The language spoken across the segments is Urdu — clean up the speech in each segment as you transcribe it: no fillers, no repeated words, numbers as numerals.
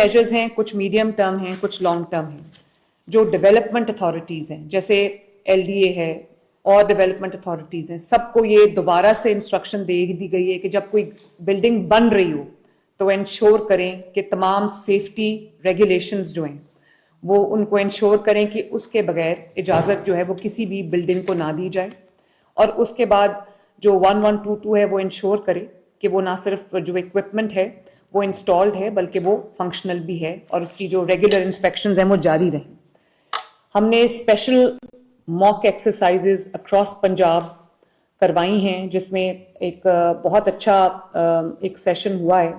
میجرز ہیں, کچھ میڈیم ٹرم ہیں, کچھ لانگ ٹرم ہیں. جو ڈیولپمنٹ اتھارٹیز ہیں جیسے LDA ہے اور ڈیولپمنٹ اتھارٹیز ہیں, سب کو یہ دوبارہ سے انسٹرکشن دے دی گئی ہے کہ جب کوئی بلڈنگ بن رہی ہو تو انشور کریں کہ تمام سیفٹی ریگولیشنز جو ہیں وہ ان کو انشور کریں کہ اس کے بغیر اجازت جو ہے وہ کسی بھی بلڈنگ کو نہ دی جائے. اور اس کے بعد جو 1122 ہے وہ انشور کرے کہ وہ نہ صرف جو اکوپمنٹ ہے وہ انسٹالڈ ہے بلکہ وہ فنکشنل بھی ہے, اور اس کی جو ریگولر انسپیکشنز ہیں وہ جاری رہیں. ہم نے اسپیشل موک ایکسرسائزز اکراس پنجاب کروائی ہیں, جس میں ایک بہت اچھا ایک سیشن ہوا ہے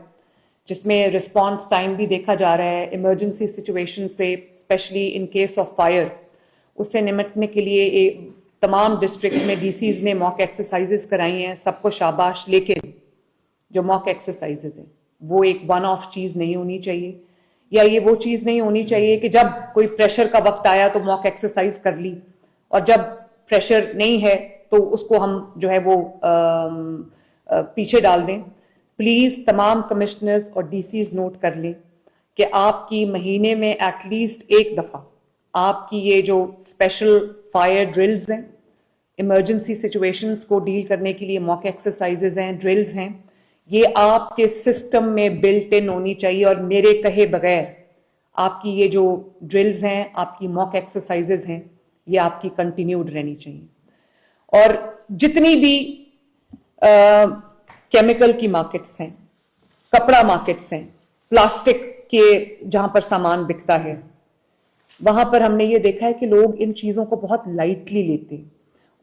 جس میں رسپانس ٹائم بھی دیکھا جا رہا ہے. ایمرجنسی سچویشن سے specially in case of fire اس سے نمٹنے کے لیے تمام ڈسٹرکٹس میں DCs نے موک ایکسرسائزز کرائی ہیں. سب کو شاباش, لیکن جو موک ایکسرسائزز ہیں وہ ایک ون آف چیز نہیں ہونی چاہیے, یا یہ وہ چیز نہیں ہونی چاہیے کہ جب کوئی پریشر کا وقت آیا تو موک ایکسرسائز کر لی, اور جب پریشر نہیں ہے تو اس کو ہم جو ہے وہ پیچھے ڈال دیں. پلیز تمام کمشنرز اور DCs نوٹ کر لیں کہ آپ کی مہینے میں ایٹ لیسٹ ایک دفعہ آپ کی یہ جو اسپیشل فائر ڈرلز ہیں, ایمرجنسی سچویشنز کو ڈیل کرنے کے لیے موک ایکسرسائزز ہیں, ڈرلز ہیں, یہ آپ کے سسٹم میں بلٹ ان ہونی چاہیے. اور میرے کہے بغیر آپ کی یہ جو ڈرلز ہیں, آپ کی موک ایکسرسائزز ہیں, یہ آپ کی کنٹینیوڈ رہنی چاہیے. اور جتنی بھی کیمیکل کی مارکیٹس ہیں, کپڑا مارکیٹس ہیں, پلاسٹک کے جہاں پر سامان بکتا ہے, وہاں پر ہم نے یہ دیکھا ہے کہ لوگ ان چیزوں کو بہت لائٹلی لیتے ہیں,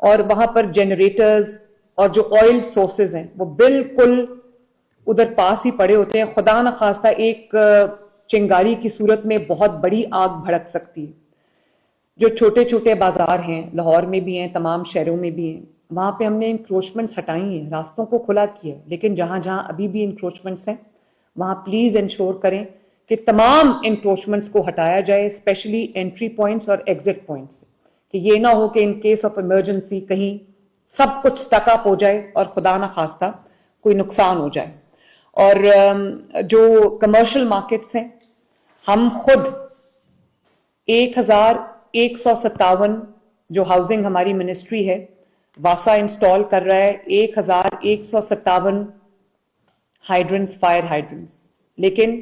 اور وہاں پر جنریٹرز اور جو آئل سورسز ہیں وہ بالکل ادھر پاس ہی پڑے ہوتے ہیں. خدا نخواستہ ایک چنگاری کی صورت میں بہت بڑی آگ بھڑک سکتی ہے. جو چھوٹے چھوٹے بازار ہیں, لاہور میں بھی ہیں, تمام شہروں میں بھی ہیں, وہاں پہ ہم نے انکروچمنٹس ہٹائی ہیں, راستوں کو کھلا کیا ہے, لیکن جہاں جہاں ابھی بھی انکروچمنٹس ہیں وہاں پلیز انشور کریں کہ تمام انکروچمنٹس کو ہٹایا جائے, اسپیشلی انٹری پوائنٹس اور ایگزٹ پوائنٹس, کہ یہ نہ ہو کہ ان کیس آف ایمرجنسی کہیں سب کچھ سٹک اپ ہو جائے اور خدا نہ خواستہ کوئی نقصان ہو جائے. اور جو کمرشل مارکیٹس ہیں, ہم خود 1157 جو ہاؤسنگ ہماری منسٹری ہے واسا انسٹال کر رہا ہے 1157 ہائیڈرنٹس, فائر ہائیڈرنٹس. لیکن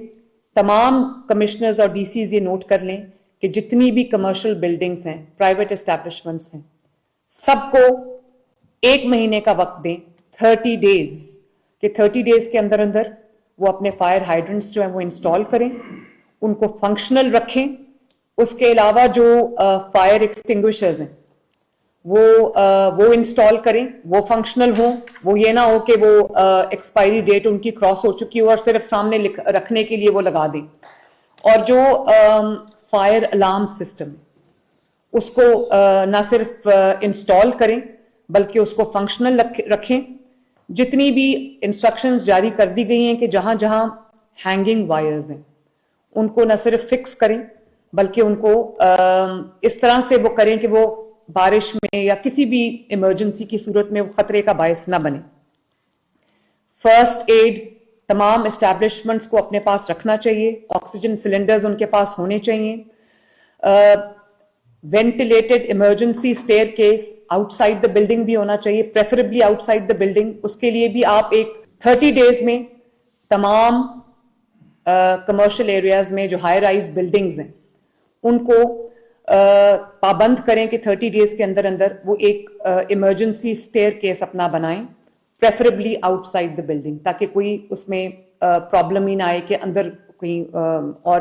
تمام کمشنرز اور DCs یہ نوٹ کر لیں کہ جتنی بھی کمرشل بلڈنگز ہیں, پرائیویٹ اسٹیبلشمنٹس ہیں, سب کو 1 مہینے کا وقت دیں, 30 ڈیز, کہ 30 ڈیز کے اندر اندر وہ اپنے فائر ہائیڈرنٹس جو ہیں وہ انسٹال کریں, ان کو فنکشنل رکھیں. اس کے علاوہ جو فائر ایکسٹنگوشرز ہیں وہ انسٹال کریں, وہ فنکشنل ہوں. وہ یہ نہ ہو کہ وہ ایکسپائری ڈیٹ ان کی کراس ہو چکی ہو اور صرف سامنے رکھنے کے لیے وہ لگا دیں. اور جو فائر الارم سسٹم اس کو نہ صرف انسٹال کریں بلکہ اس کو فنکشنل رکھیں. جتنی بھی انسٹرکشنز جاری کر دی گئی ہیں کہ جہاں جہاں ہینگنگ وائرز ہیں ان کو نہ صرف فکس کریں بلکہ ان کو اس طرح سے وہ کریں کہ وہ بارش میں یا کسی بھی ایمرجنسی کی صورت میں وہ خطرے کا باعث نہ بنے. فرسٹ ایڈ تمام اسٹیبلشمنٹس کو اپنے پاس رکھنا چاہیے, آکسیجن سلنڈرز ان کے پاس ہونے چاہیے. Ventilated emergency staircase outside the building بھی ہونا چاہیے, preferably outside the building. اس کے لیے بھی آپ ایک 30 ڈیز میں تمام کمرشل ایریاز میں جو ہائی رائز بلڈنگز ہیں ان کو پابند کریں کہ 30 ڈیز کے اندر اندر وہ ایک ایمرجنسی اسٹیئر کیس اپنا بنائیں, preferably outside the building, تاکہ کوئی اس میں پرابلم ہی نہ آئے کہ اندر کوئی اور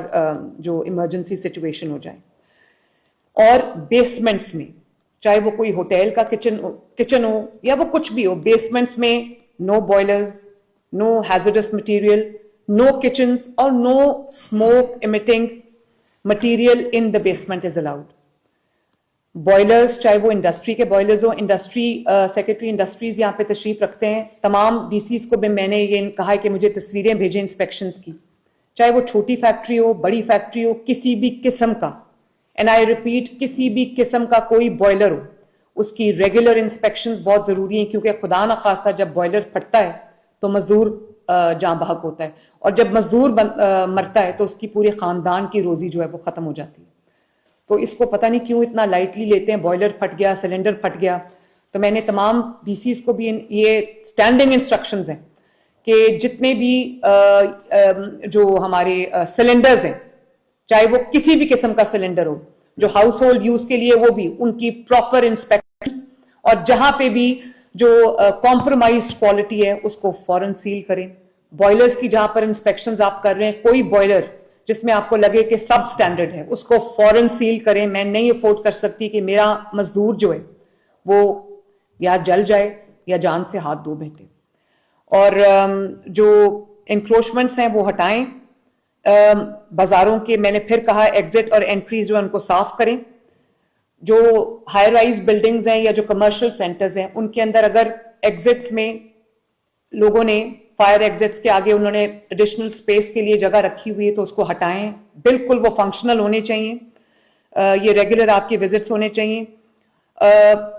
جو ایمرجنسی سچویشن ہو جائے. اور بیسمنٹس میں, چاہے وہ کوئی ہوٹل کا کچن ہو یا وہ کچھ بھی ہو, بیسمنٹس میں no boilers, no hazards material, no kitchens اور no smoke emitting material in the basement is allowed. Boilers چاہے وہ انڈسٹری کے بوائلرز ہوں, انڈسٹری سیکرٹری انڈسٹریز یہاں پہ تشریف رکھتے ہیں. تمام DCs کو بھی میں نے یہ کہا ہے کہ مجھے تصویریں بھیجیں انسپیکشنز کی, چاہے وہ چھوٹی فیکٹری ہو, بڑی فیکٹری ہو, کسی بھی قسم کا, اینڈ آئی ریپیٹ, کسی بھی قسم کا کوئی بوائلر ہو, اس کی ریگولر انسپیکشنز بہت ضروری ہیں, کیونکہ خدا نخواستہ جب بوائلر پھٹتا ہے تو مزدور جاں بحق ہوتا ہے, اور جب مزدور مرتا ہے تو اس کی پورے خاندان کی روزی جو ہے وہ ختم ہو جاتی ہے. تو اس کو پتہ نہیں کیوں اتنا لائٹلی لیتے ہیں, بوائلر پھٹ گیا, سلنڈر پھٹ گیا. تو میں نے تمام بی سیز کو بھی یہ اسٹینڈنگ انسٹرکشنز ہیں کہ جتنے بھی جو ہمارے سلنڈرز ہیں, چاہے وہ کسی بھی قسم کا سلنڈر ہو, جو ہاؤس ہولڈ یوز کے لیے, وہ بھی ان کی پراپر انسپیکشن, اور جہاں پہ بھی جو کمپرومائزڈ کوالٹی ہے اس کو فوراً سیل کریں. بوائلرز کی جہاں پر انسپیکشنز آپ کر رہے ہیں, کوئی بوائلر جس میں آپ کو لگے کہ سب سٹینڈرڈ ہے اس کو فوراً سیل کریں. میں نہیں افورڈ کر سکتی کہ میرا مزدور جو ہے وہ یا جل جائے یا جان سے ہاتھ دھو بیٹھے. اور جو انکروچمنٹس ہیں وہ ہٹائیں. بازاروں کے میں نے پھر کہا ایگزٹ اور انٹریز جو ان کو صاف کریں. جو ہائی رائز بلڈنگز ہیں یا جو کمرشل سینٹرز ہیں ان کے اندر اگر ایگزٹس میں لوگوں نے فائر ایگزٹس کے آگے انہوں نے ایڈیشنل سپیس کے لیے جگہ رکھی ہوئی ہے تو اس کو ہٹائیں. بالکل وہ فنکشنل ہونے چاہیے, یہ ریگولر آپ کے وزٹس ہونے چاہیے.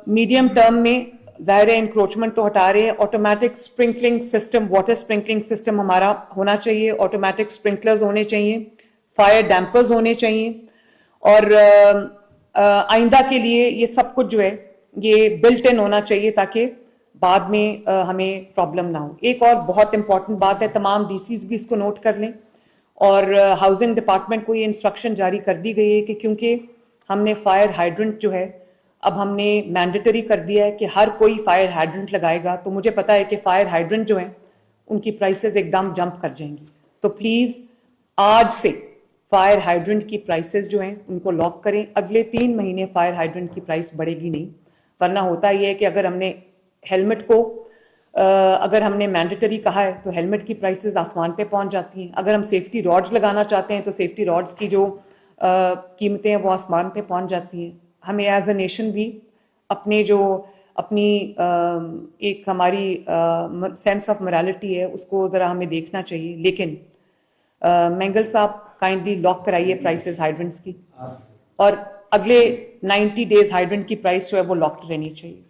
میڈیم ٹرم میں ظاہر انکروچمنٹ تو ہٹا رہے ہیں, آٹومیٹک اسپرنکلنگ سسٹم, واٹر اسپرنکلنگ سسٹم ہمارا ہونا چاہیے, آٹومیٹک اسپرنکلرز ہونے چاہیے, فائر ڈیمپرز ہونے چاہیے. اور آئندہ کے لیے یہ سب کچھ جو ہے یہ بلٹ ان ہونا چاہیے تاکہ بعد میں ہمیں پرابلم نہ ہو. ایک اور بہت امپورٹنٹ بات ہے, تمام ڈی سیز بھی اس کو نوٹ کر لیں, اور ہاؤسنگ ڈپارٹمنٹ کو یہ انسٹرکشن جاری کر دی گئی ہے کہ کیونکہ ہم نے فائر ہائیڈرنٹ جو ہے اب ہم نے مینڈیٹری کر دیا ہے کہ ہر کوئی فائر ہائیڈرنٹ لگائے گا, تو مجھے پتا ہے کہ فائر ہائیڈرنٹ جو ہیں ان کی پرائسز ایک دم جمپ کر جائیں گی. تو پلیز آج سے فائر ہائیڈرنٹ کی پرائسز جو ہیں ان کو لاک کریں. اگلے 3 مہینے فائر ہائیڈرنٹ کی پرائس بڑھے گی نہیں, ورنہ ہوتا یہ ہے کہ اگر ہم نے ہیلمٹ کو اگر ہم نے مینڈیٹری کہا ہے تو ہیلمٹ کی پرائسز آسمان پہ پہنچ جاتی ہیں. اگر ہم سیفٹی راڈز لگانا چاہتے ہیں تو سیفٹی راڈز کی جو قیمتیں ہیں وہ آسمان پہ پہنچ جاتی ہیں. ہمیں ایز اے نیشن بھی اپنے جو اپنی ایک ہماری سینس آف morality ہے اس کو ذرا ہمیں دیکھنا چاہیے. لیکن مینگل صاحب کائنڈلی لاک کرائیے پرائسز ہائیڈرنٹس کی, اور اگلے 90 days ہائیڈرنٹ کی پرائس جو ہے وہ لاکڈ رہنی چاہیے.